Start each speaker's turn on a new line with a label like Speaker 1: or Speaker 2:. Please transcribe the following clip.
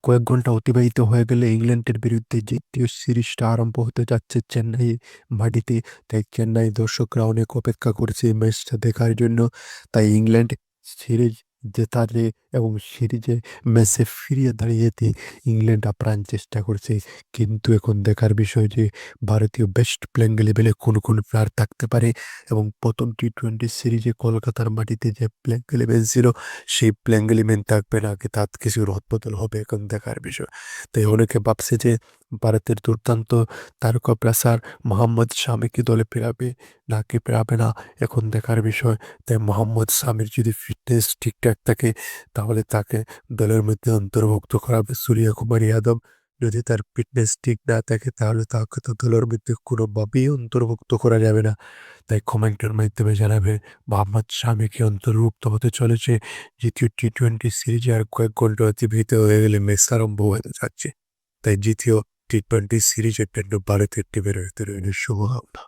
Speaker 1: কয়েক ঘন্টা অতিবাহিত হয়ে গেলে ইংল্যান্ডের বিরুদ্ধে দ্বিতীয় সিরিজটা আরম্ভ হতে যাচ্ছে চেন্নাই মাটিতে। তাই চেন্নাই দর্শকরা অনেক অপেক্ষা করছে এই ম্যাচটা দেখার জন্য। তাই ইংল্যান্ড সিরিজ জেতাতে এবং সিরিজে ম্যাচে ফিরিয়ে দাঁড়িয়েতে ইংল্যান্ড আপ্রাণ চেষ্টা করছে। কিন্তু এখন দেখার বিষয় যে ভারতীয় বেস্ট প্লেইং লেভেলে কোন কোন প্লেয়ার থাকতে পারে এবং প্রথম টি-20 সিরিজে কলকাতার মাটিতে যে প্লেইং ইলেভেন ছিল সেই প্লেইং ইলেভেন থাকবে নাকি তার কিছু রদবদল হবে এখন দেখার বিষয়। তাই অনেকে ভাবছে যে ভারতের দুর্দান্ত তারকা পেসার মোহাম্মদ শামিকে দলে ফেরাবে নাকি ফেরাবে না, এখন দেখার বিষয়। তাই মোহাম্মদ শামির যদি ফিটনেস ঠিকঠাক থাকে তাহলে তাকে দলের মধ্যে অন্তর্ভুক্ত করাবে সূর্যকুমার যাদব। যদি তার ফিটনেস ঠিক না থাকে তাহলে তাকে তো দলের মধ্যে কোনোভাবেই অন্তর্ভুক্ত করা যাবে না। তাই কমেন্টের মাধ্যমে জানাবে মোহাম্মদ শামি কি অন্তর্ভুক্ত হতে চলেছে দ্বিতীয় টি-20 সিরিজে। আর কয়েক ঘন্টা অতিবাহিত হয়ে গেলে ম্যাচ আরম্ভ হতে যাচ্ছে। তাই দ্বিতীয় টি-20 সিরিজের জন্য ভারতের টিমের ভেতরে শুভকামনা।